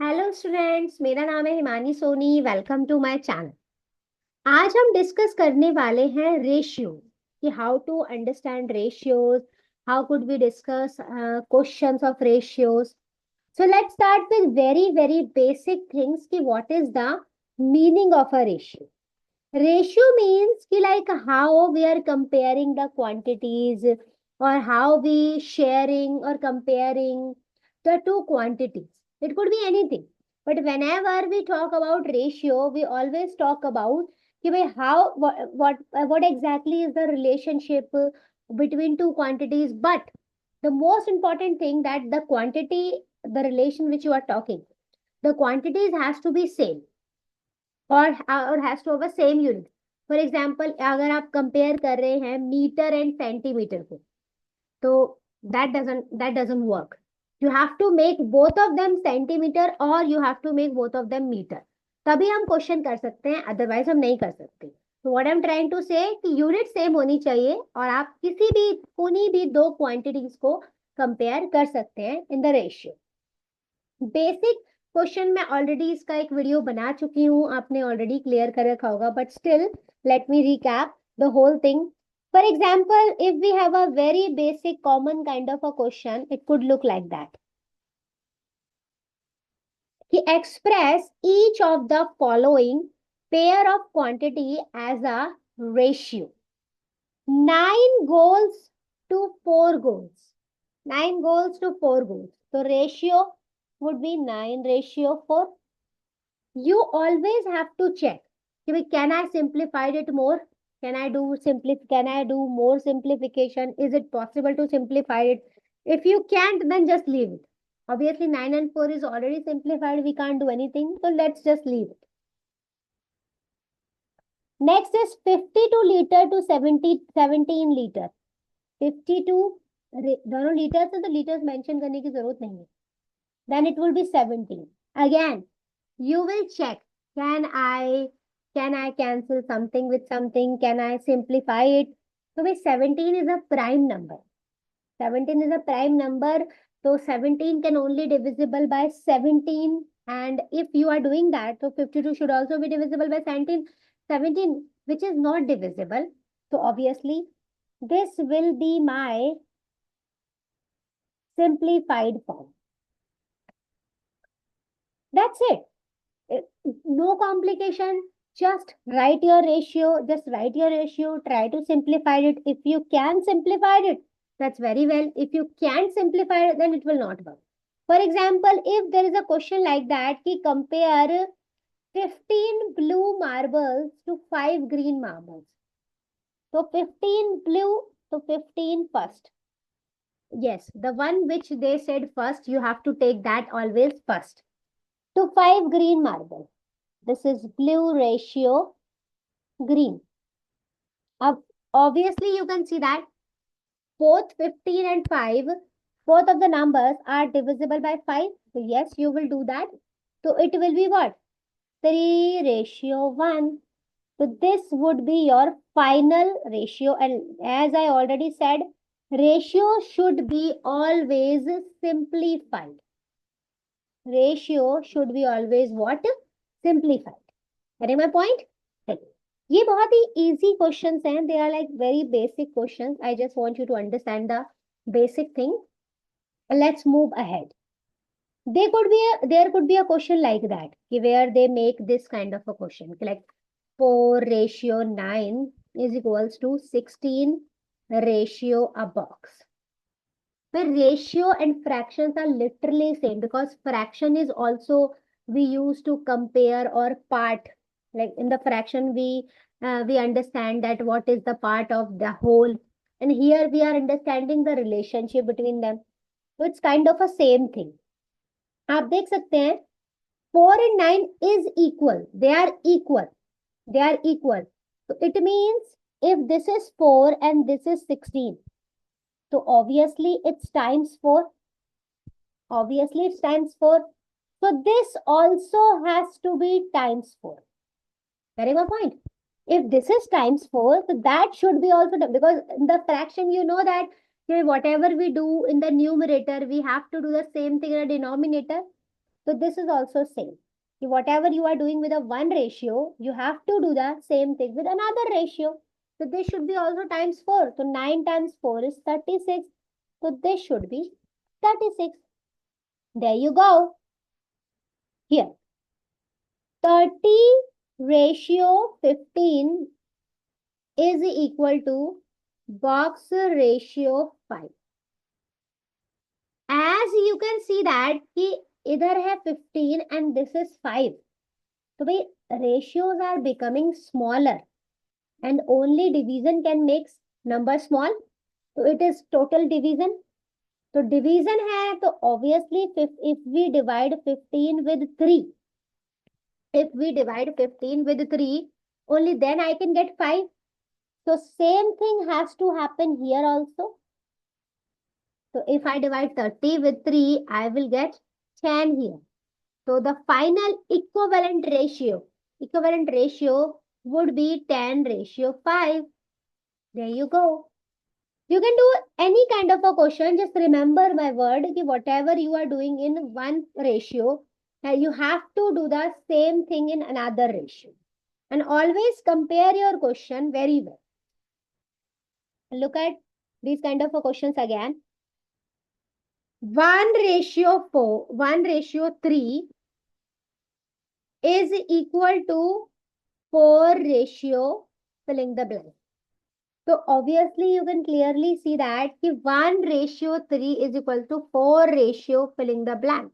Hello students, मेरा नाम है Himani Soni. Welcome to my channel. आज हम डिस्कस करने वाले हैं रेशियो कि how to understand ratios, how could we discuss questions of ratios. So let's start with very very basic things कि what is the meaning of a ratio. Ratio means कि like how we are comparing the quantities or how we sharing or comparing the two quantities. It could be anything. But whenever we talk about ratio, we always talk about कि भाई how what exactly is the relationship between two quantities. But the most important thing that the quantity, the relation which you are talking, the quantities has to be same और has to have same unit. For example अगर आप compare कर रहे हैं metre and centimetre को, तो that doesn't work. You have to make both of them centimetre और you have to make both of them metre. तभी हम क्वेश्चन कर सकते हैं, अदरवाइज हम नहीं कर सकते. तो what I am trying to say कि यूनिट सेम होनी चाहिए और आप किसी भी कोई भी दो क्वांटिटीज को कंपेयर कर सकते हैं in the ratio. Basic question में ऑलरेडी इसका एक वीडियो बना चुकी हूँ, आपने ऑलरेडी क्लियर कर रखा होगा, but still let me recap the whole thing. For example, if we have a very basic common kind of a question, it could look like that कि express each of the following pair of quantity as a ratio. 9 goals to 4 goals. 9 goals to 4 goals. So ratio would be 9:4. You always have to check, can I simplify it more? Can I do more simplification? Is it possible to simplify it? If you can't, then just leave it. Obviously 9 and 4 is already simplified. We can't do anything. So let's just leave it. Next is 52 liter to 17 liter. 52 दोनों litres है तो litres mention करने की जरूरत नहीं है. Then it will be 17. Again, you will check, can I cancel something with something? Can I simplify it? So भाई 17 is a prime number. 17 is a prime number. So 17 can only divisible by 17. And if you are doing that, so 52 should also be divisible by 17. 17, which is not divisible. So obviously, this will be my simplified form. That's it. No complication. Just write your ratio. Just write your ratio. Try to simplify it. If you can simplify it, that's very well. If you can't simplify it, then it will not work. For example, if there is a question like that, ki compare 15 blue marbles to 5 green marbles. So 15 blue to 15 first. Yes, the one which they said first, you have to take that always first. To 5 green marbles. This is blue ratio green. Obviously, you can see that both 15 and 5, both of the numbers are divisible by 5. So yes, you will do that. So it will be what? 3:1. So this would be your final ratio. And as I already said, ratio should be always simplified. Ratio should be always what? Simplified. Getting my point? ये बहुत ही easy questions हैं. They are like very basic questions. I just want you to understand the basic thing. Let's move ahead. There could be a question like that, where they make this kind of a question, like 4:9 is equals to 16 ratio a box. Where ratio and fractions are literally same, because fraction is also we use to compare or part. Like in the fraction, we understand that what is the part of the whole, and here we are understanding the relationship between them. So it's kind of a same thing. आप देख सकते हैं 4 and 9 is equal. They are equal. They are equal. So it means if this is 4 and this is 16, so obviously it's times 4. Obviously it's times 4. So this also has to be times 4. Getting my point? If this is times 4, so that should be also done, because in the fraction, you know that whatever we do in the numerator, we have to do the same thing in the denominator. So this is also same. Whatever you are doing with a one ratio, you have to do the same thing with another ratio. So this should be also times 4. So 9 times 4 is 36. So this should be 36. There you go. Here. 30 ratio 15 is equal to box ratio 5. As you can see that कि इधर है 15 and this is 5. So भाई ratios are becoming smaller and only division can make number small. So it is total division. तो division है तो obviously if we divide 15 with 3, if we divide 15 with 3, only then I can get 5. So same thing has to happen here also. So if I divide 30 with 3, I will get 10 here. So the final equivalent ratio would be 10 ratio 5. There you go. You can do any kind of a question. Just remember my word, कि whatever you are doing in one ratio, you have to do the same thing in another ratio. And always compare your question very well. Look at these kind of a questions again. 1 ratio 4, 1 ratio 3 is equal to 4 ratio filling the blank. So obviously you can clearly see that 1 ratio 3 is equal to 4 ratio filling the blank.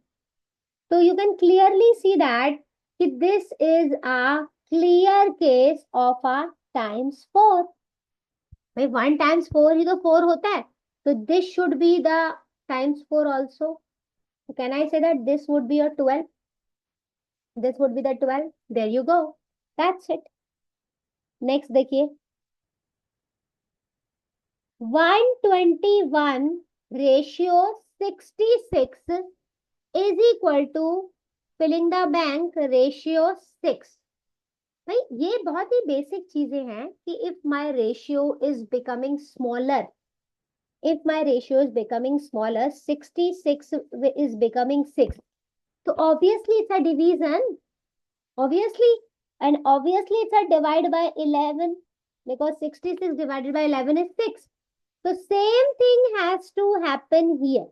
So you can clearly see that this is a clear case of a times 4. 1 times 4 ही तो 4 होता है. So this should be the times 4 also. So can I say that this would be a 12? This would be the 12. There you go. That's it. Next देखिए. 121 ratio 66 is equal to filling the blank ratio 6. भाई ये बहुत ही basic चीजें हैं कि if my ratio is becoming smaller, 66 is becoming 6. So obviously it's a division. Obviously it's a divide by 11 because 66 divided by 11 is 6. So same thing has to happen here.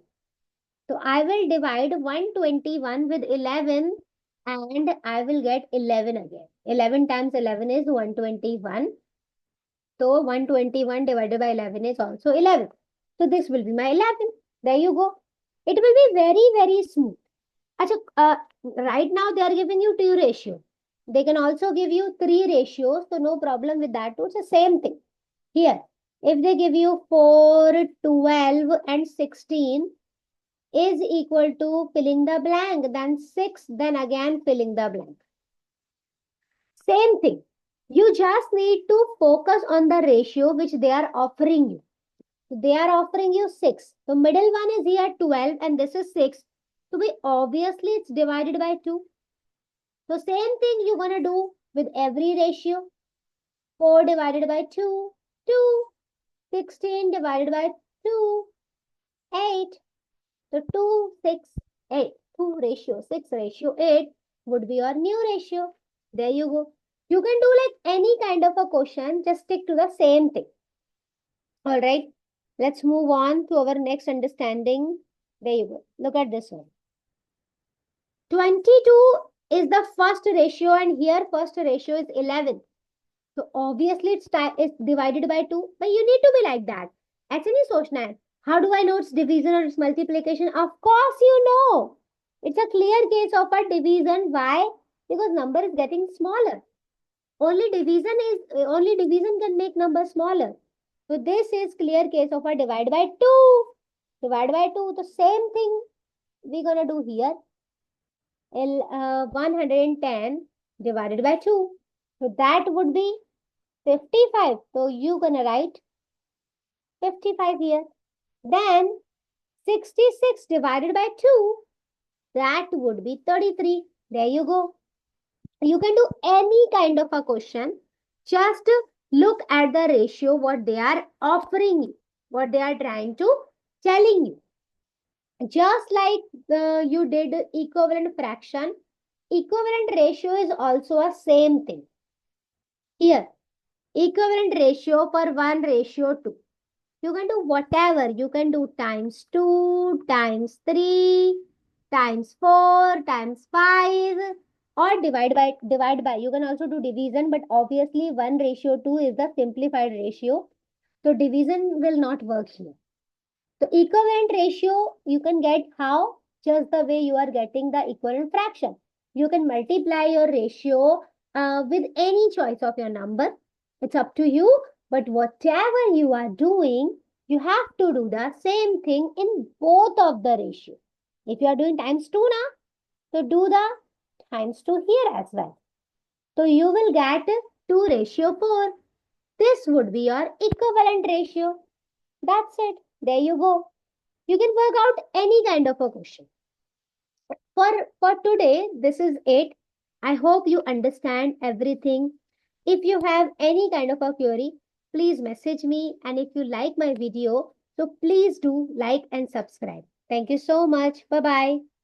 So I will divide 121 with 11 and I will get 11 again. 11 times 11 is 121. So 121 divided by 11 is also 11. So this will be my 11. There you go. It will be very, very smooth. Achha, right now they are giving you 2 ratios. They can also give you 3 ratios. So no problem with that too. It's the same thing. Here, if they give you 4, 12 and 16 is equal to filling the blank, then 6, then again filling the blank. Same thing. You just need to focus on the ratio which they are offering you. They are offering you 6. The middle one is here 12 and this is 6. So obviously it's divided by 2. So same thing you're going to do with every ratio. 4 divided by 2, 2. 16 divided by 2, 8. So 2, 6, 8. 2 ratio 6 ratio 8 would be your new ratio. There you go. You can do like any kind of a question. Just stick to the same thing. All right. Let's move on to our next understanding. There you go. Look at this one. 22 is the first ratio and here first ratio is 11. So obviously it's divided by 2. But you need to be like that. ऐसे नहीं सोचना है. How do I know it's division or it's multiplication? Of course you know. It's a clear case of a division. Why? Because number is getting smaller. Only division can make number smaller. So this is clear case of a divide by 2. Divide by 2. The same thing we're gonna do here. 110 divided by 2. So that would be 55. So you're gonna write 55 here. Then 66 divided by 2. That would be 33. There you go. You can do any kind of a question. Just look at the ratio, what they are offering you, what they are trying to telling you. Just like you did equivalent fraction, equivalent ratio is also a same thing. Here, equivalent ratio for 1:2. You can do whatever. You can do times 2, times 3, times 4, times 5, or divide by. You can also do division, but obviously 1:2 is the simplified ratio. So division will not work here. So equivalent ratio you can get how? Just the way you are getting the equivalent fraction. You can multiply your ratio with any choice of your number. It's up to you. But whatever you are doing, you have to do the same thing in both of the ratio. If you are doing times 2 now, so do the times 2 here as well. So you will get 2:4. This would be your equivalent ratio. That's it. There you go. You can work out any kind of a question. For today, this is it. I hope you understand everything. If you have any kind of a query, please message me. And if you like my video, so please do like and subscribe. Thank you so much. Bye bye.